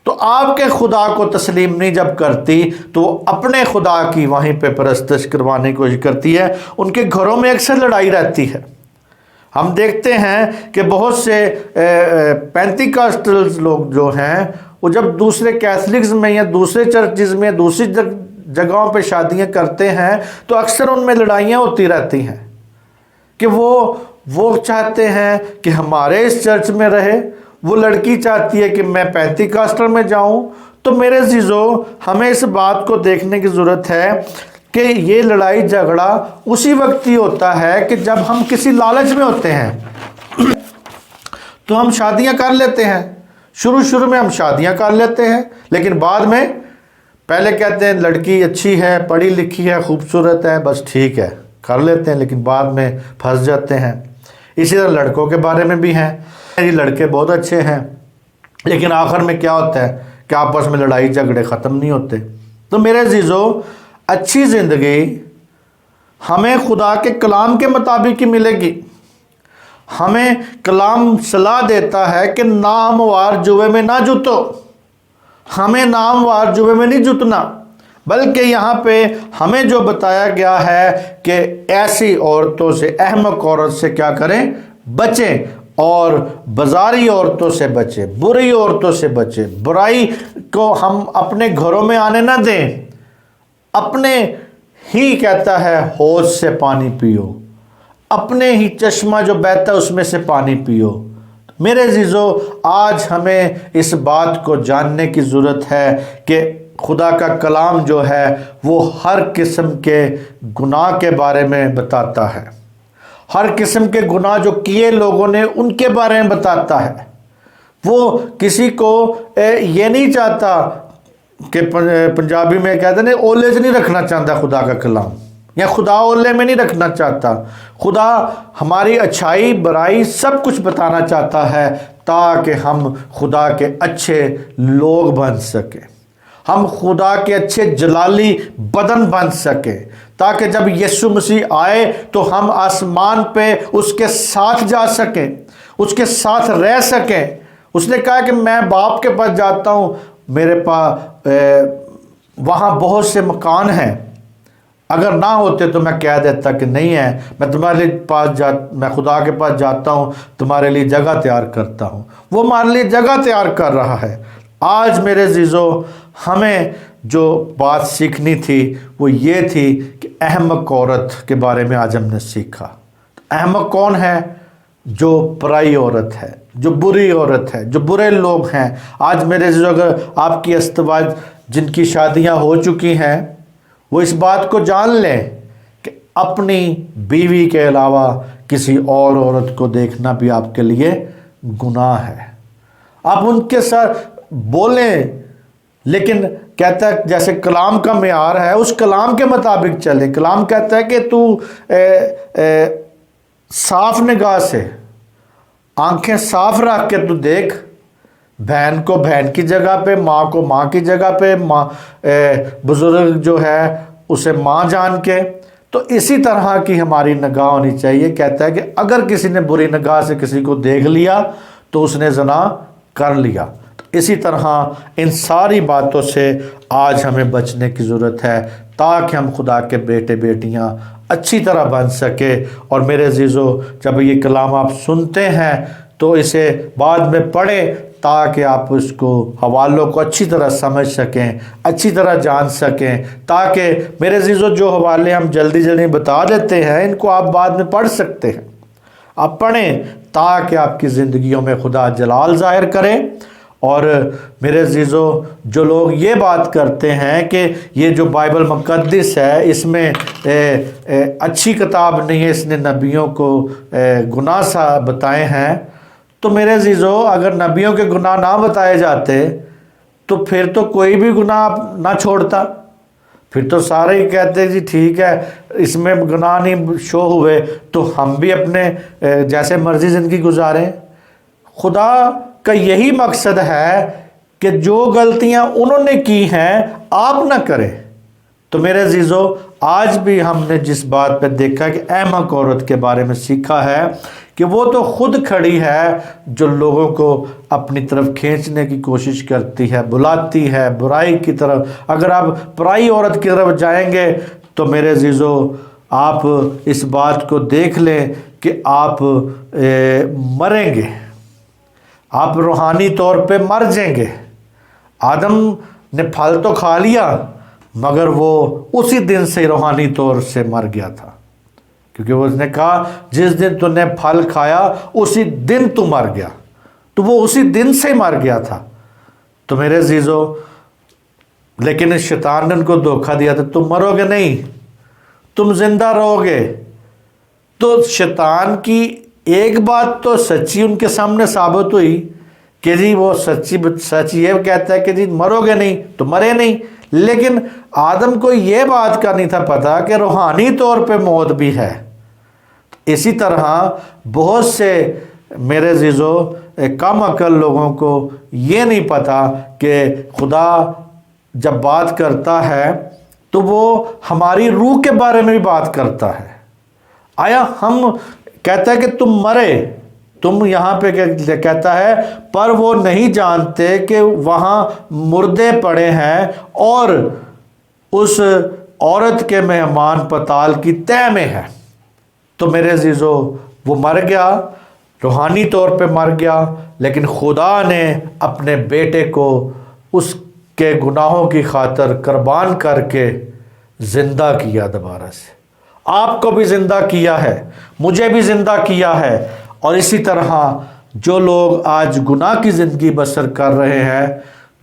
تو آپ کے خدا کو تسلیم نہیں جب کرتی تو وہ اپنے خدا کی وہیں پہ پرستش کروانے کی کوشش کرتی ہے۔ ان کے گھروں میں اکثر لڑائی رہتی ہے، ہم دیکھتے ہیں کہ بہت سے پینتیکاسٹلز لوگ جو ہیں وہ جب دوسرے کیتھلکس میں یا دوسرے چرچز میں دوسری جگہوں پہ شادیاں کرتے ہیں تو اکثر ان میں لڑائیاں ہوتی رہتی ہیں کہ وہ چاہتے ہیں کہ ہمارے اس چرچ میں رہے، وہ لڑکی چاہتی ہے کہ میں پینتیکاسٹل میں جاؤں۔ تو میرے عزیزو ہمیں اس بات کو دیکھنے کی ضرورت ہے کہ یہ لڑائی جھگڑا اسی وقت ہی ہوتا ہے کہ جب ہم کسی لالچ میں ہوتے ہیں تو ہم شادیاں کر لیتے ہیں، شروع میں ہم شادیاں کر لیتے ہیں، لیکن بعد میں پہلے کہتے ہیں لڑکی اچھی ہے، پڑھی لکھی ہے، خوبصورت ہے، بس ٹھیک ہے کر لیتے ہیں، لیکن بعد میں پھنس جاتے ہیں۔ اسی طرح لڑکوں کے بارے میں بھی ہیں، یہ لڑکے بہت اچھے ہیں لیکن آخر میں کیا ہوتا ہے کہ آپس میں لڑائی جھگڑے ختم نہیں ہوتے۔ تو میرے عزیزو اچھی زندگی ہمیں خدا کے کلام کے مطابق ہی ملے گی۔ ہمیں کلام صلاح دیتا ہے کہ ناموار جوے میں نہ جتو، ہمیں ناموار جوے میں نہیں جتنا، بلکہ یہاں پہ ہمیں جو بتایا گیا ہے کہ ایسی عورتوں سے، احمق عورت سے کیا کریں؟ بچیں، اور بازاری عورتوں سے بچیں، بری عورتوں سے بچیں، برائی کو ہم اپنے گھروں میں آنے نہ دیں، اپنے ہی کہتا ہے حوض سے پانی پیو، اپنے ہی چشمہ جو بہتا ہے اس میں سے پانی پیو۔ میرے عزیزو آج ہمیں اس بات کو جاننے کی ضرورت ہے کہ خدا کا کلام جو ہے وہ ہر قسم کے گناہ کے بارے میں بتاتا ہے، ہر قسم کے گناہ جو کیے لوگوں نے ان کے بارے میں بتاتا ہے۔ وہ کسی کو یہ نہیں چاہتا کہ پنجابی میں کہتے ہیں اولے سے نہیں رکھنا چاہتا خدا کا کلام، یا خدا اولے میں نہیں رکھنا چاہتا۔ خدا ہماری اچھائی برائی سب کچھ بتانا چاہتا ہے تاکہ ہم خدا کے اچھے لوگ بن سکیں، ہم خدا کے اچھے جلالی بدن بن سکیں، تاکہ جب یسوع مسیح آئے تو ہم آسمان پہ اس کے ساتھ جا سکیں، اس کے ساتھ رہ سکیں۔ اس نے کہا کہ میں باپ کے پاس جاتا ہوں، میرے پاس وہاں بہت سے مکان ہیں، اگر نہ ہوتے تو میں کہہ دیتا کہ نہیں ہے، میں تمہارے پاس میں خدا کے پاس جاتا ہوں، تمہارے لیے جگہ تیار کرتا ہوں۔ وہ ہمارے لیے جگہ تیار کر رہا ہے۔ آج میرے عزیزو ہمیں جو بات سیکھنی تھی وہ یہ تھی کہ احمق عورت کے بارے میں آج ہم نے سیکھا۔ احمق کون ہے؟ جو برائی عورت ہے، جو بری عورت ہے، جو برے لوگ ہیں۔ آج میرے عزیزو اگر آپ کی ازدواج جن کی شادیاں ہو چکی ہیں وہ اس بات کو جان لیں کہ اپنی بیوی کے علاوہ کسی اور عورت کو دیکھنا بھی آپ کے لیے گناہ ہے۔ آپ ان کے ساتھ بولیں، لیکن کہتا ہے جیسے کلام کا معیار ہے اس کلام کے مطابق چلیں۔ کلام کہتا ہے کہ تو صاف نگاہ سے آنکھیں صاف رکھ کے تو دیکھ، بہن کو بہن کی جگہ پہ، ماں کو ماں کی جگہ پہ، بزرگ جو ہے اسے ماں جان کے۔ تو اسی طرح کی ہماری نگاہ ہونی چاہیے۔ کہتا ہے کہ اگر کسی نے بری نگاہ سے کسی کو دیکھ لیا تو اس نے زنا کر لیا۔ اسی طرح ان ساری باتوں سے آج ہمیں بچنے کی ضرورت ہے تاکہ ہم خدا کے بیٹے بیٹیاں اچھی طرح بن سکے۔ اور میرے عزیزو جب یہ کلام آپ سنتے ہیں تو اسے بعد میں پڑھیں تاکہ آپ اس کو حوالوں کو اچھی طرح سمجھ سکیں، اچھی طرح جان سکیں، تاکہ میرے عزیزو جو حوالے ہم جلدی جلدی بتا دیتے ہیں ان کو آپ بعد میں پڑھ سکتے ہیں۔ آپ پڑھیں تاکہ آپ کی زندگیوں میں خدا جلال ظاہر کرے۔ اور میرے عزیزو جو لوگ یہ بات کرتے ہیں کہ یہ جو بائبل مقدس ہے اس میں اچھی کتاب نہیں ہے، اس نے نبیوں کو گناہ سا بتائے ہیں، تو میرے عزیزو اگر نبیوں کے گناہ نہ بتائے جاتے تو پھر تو کوئی بھی گناہ نہ چھوڑتا، پھر تو سارے ہی کہتے جی ٹھیک ہے اس میں گناہ نہیں شو ہوئے تو ہم بھی اپنے جیسے مرضی زندگی گزاریں۔ خدا کا یہی مقصد ہے کہ جو غلطیاں انہوں نے کی ہیں آپ نہ کریں۔ تو میرے عزیزو آج بھی ہم نے جس بات پہ دیکھا کہ احمق عورت کے بارے میں سیکھا ہے کہ وہ تو خود کھڑی ہے جو لوگوں کو اپنی طرف کھینچنے کی کوشش کرتی ہے، بلاتی ہے برائی کی طرف۔ اگر آپ پرائی عورت کی طرف جائیں گے تو میرے عزیزو آپ اس بات کو دیکھ لیں کہ آپ مریں گے، آپ روحانی طور پہ مر جائیں گے۔ آدم نے پھل تو کھا لیا مگر وہ اسی دن سے روحانی طور سے مر گیا تھا، کیونکہ اس نے کہا جس دن تو نے پھل کھایا اسی دن تو مر گیا، تو وہ اسی دن سے مر گیا تھا۔ تو میرے عزیزو لیکن اس شیطان نے ان کو دھوکہ دیا تھا، تم مرو گے نہیں، تم زندہ رہو گے۔ تو شیطان کی ایک بات تو سچی ان کے سامنے ثابت ہوئی کہ جی وہ سچ یہ کہتا ہے کہ جی مرو گے نہیں تو مرے نہیں، لیکن آدم کو یہ بات کا نہیں تھا پتا کہ روحانی طور پہ موت بھی ہے۔ اسی طرح بہت سے میرے عزیزو کم عقل لوگوں کو یہ نہیں پتا کہ خدا جب بات کرتا ہے تو وہ ہماری روح کے بارے میں بھی بات کرتا ہے۔ آیا ہم کہتا ہے کہ تم مرے، تم یہاں پہ کہتا ہے پر وہ نہیں جانتے کہ وہاں مردے پڑے ہیں اور اس عورت کے مہمان پتال کی تہ میں ہے۔ تو میرے عزیزو وہ مر گیا، روحانی طور پہ مر گیا، لیکن خدا نے اپنے بیٹے کو اس کے گناہوں کی خاطر قربان کر کے زندہ کیا دوبارہ سے۔ آپ کو بھی زندہ کیا ہے، مجھے بھی زندہ کیا ہے۔ اور اسی طرح جو لوگ آج گناہ کی زندگی بسر کر رہے ہیں،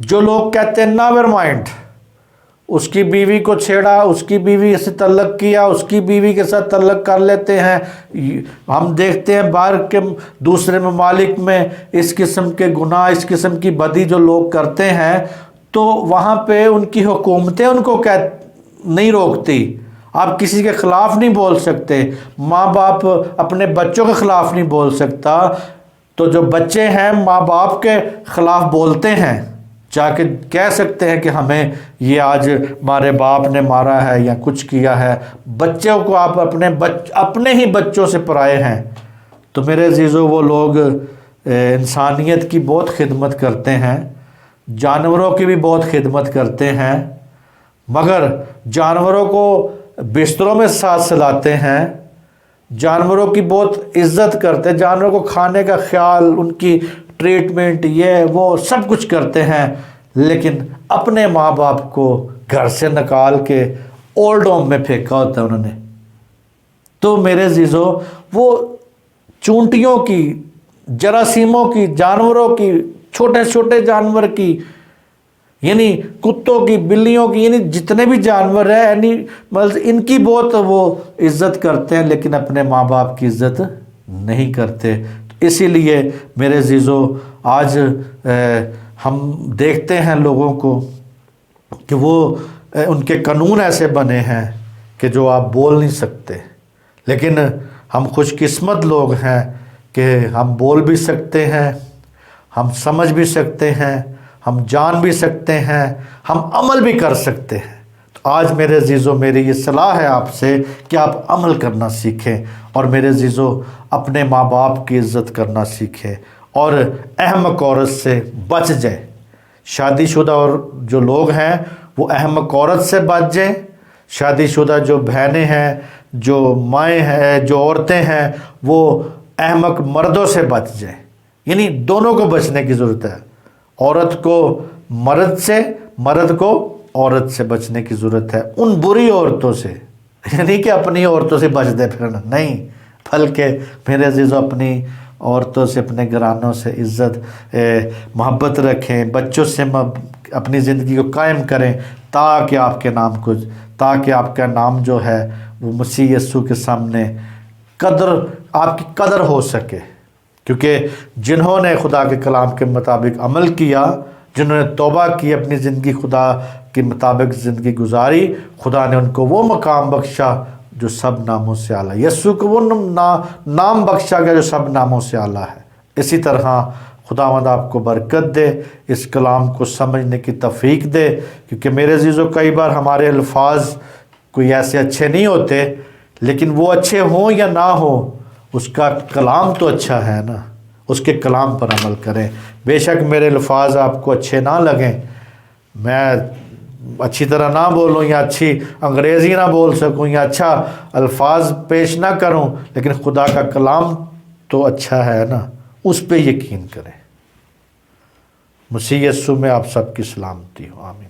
جو لوگ کہتے ہیں نیور مائنڈ، اس کی بیوی کو چھیڑا، اس کی بیوی سے تعلق کیا، اس کی بیوی کے ساتھ تعلق کر لیتے ہیں۔ ہم دیکھتے ہیں باہر کے دوسرے ممالک میں اس قسم کے گناہ، اس قسم کی بدی جو لوگ کرتے ہیں تو وہاں پہ ان کی حکومتیں ان کو نہیں روکتی۔ آپ کسی کے خلاف نہیں بول سکتے، ماں باپ اپنے بچوں کے خلاف نہیں بول سکتا، تو جو بچے ہیں ماں باپ کے خلاف بولتے ہیں، جا کے کہہ سکتے ہیں کہ ہمیں یہ آج ہمارے باپ نے مارا ہے یا کچھ کیا ہے۔ بچوں کو آپ اپنے ہی بچوں سے پرائے ہیں۔ تو میرے عزیزو وہ لوگ انسانیت کی بہت خدمت کرتے ہیں، جانوروں کی بھی بہت خدمت کرتے ہیں، مگر جانوروں کو بستروں میں ساتھ سلاتے ہیں، جانوروں کی بہت عزت کرتے ہیں، جانوروں کو کھانے کا خیال، ان کی ٹریٹمنٹ، یہ وہ سب کچھ کرتے ہیں، لیکن اپنے ماں باپ کو گھر سے نکال کے اولڈ ہوم میں پھینکا ہوتا ہے انہوں نے۔ تو میرے عزیزو وہ چونٹیوں کی، جراثیموں کی، جانوروں کی، چھوٹے چھوٹے جانور کی، یعنی کتوں کی، بلیوں کی، یعنی جتنے بھی جانور ہیں ان کی بہت وہ عزت کرتے ہیں، لیکن اپنے ماں باپ کی عزت نہیں کرتے۔ اسی لیے میرے عزیزو آج ہم دیکھتے ہیں لوگوں کو کہ وہ ان کے قانون ایسے بنے ہیں کہ جو آپ بول نہیں سکتے، لیکن ہم خوش قسمت لوگ ہیں کہ ہم بول بھی سکتے ہیں، ہم سمجھ بھی سکتے ہیں، ہم جان بھی سکتے ہیں، ہم عمل بھی کر سکتے ہیں۔ تو آج میرے عزیزو میری یہ صلاح ہے آپ سے کہ آپ عمل کرنا سیکھیں، اور میرے عزیزو اپنے ماں باپ کی عزت کرنا سیکھیں اور احمق عورت سے بچ جائیں۔ شادی شدہ اور جو لوگ ہیں وہ احمق عورت سے بچ جائیں، شادی شدہ جو بہنیں ہیں، جو مائیں ہیں، جو عورتیں ہیں، وہ احمق مردوں سے بچ جائیں۔ یعنی دونوں کو بچنے کی ضرورت ہے، عورت کو مرد سے، مرد کو عورت سے بچنے کی ضرورت ہے، ان بری عورتوں سے، یعنی کہ اپنی عورتوں سے بچتے پھرنا نہیں، بلکہ میرے عزیزو اپنی عورتوں سے، اپنے گھرانوں سے عزت محبت رکھیں، بچوں سے اپنی زندگی کو قائم کریں، تاکہ آپ کا نام جو ہے وہ مسیح یسوع کے سامنے آپ کی قدر ہو سکے۔ کیونکہ جنہوں نے خدا کے کلام کے مطابق عمل کیا، جنہوں نے توبہ کی، اپنی زندگی خدا کے مطابق زندگی گزاری، خدا نے ان کو وہ مقام بخشا جو سب ناموں سے اعلیٰ، یسوع کو وہ نام بخشا گیا جو سب ناموں سے اعلیٰ ہے۔ اسی طرح خداوند آپ کو برکت دے، اس کلام کو سمجھنے کی توفیق دے، کیونکہ میرے عزیزو کئی بار ہمارے الفاظ کوئی ایسے اچھے نہیں ہوتے، لیکن وہ اچھے ہوں یا نہ ہوں، اس کا کلام تو اچھا ہے نا، اس کے کلام پر عمل کریں۔ بے شک میرے الفاظ آپ کو اچھے نہ لگیں، میں اچھی طرح نہ بولوں یا اچھی انگریزی نہ بول سکوں یا اچھا الفاظ پیش نہ کروں، لیکن خدا کا کلام تو اچھا ہے نا، اس پہ یقین کریں۔ مسیح یسوع میں آپ سب کی سلامتی ہو، آمین۔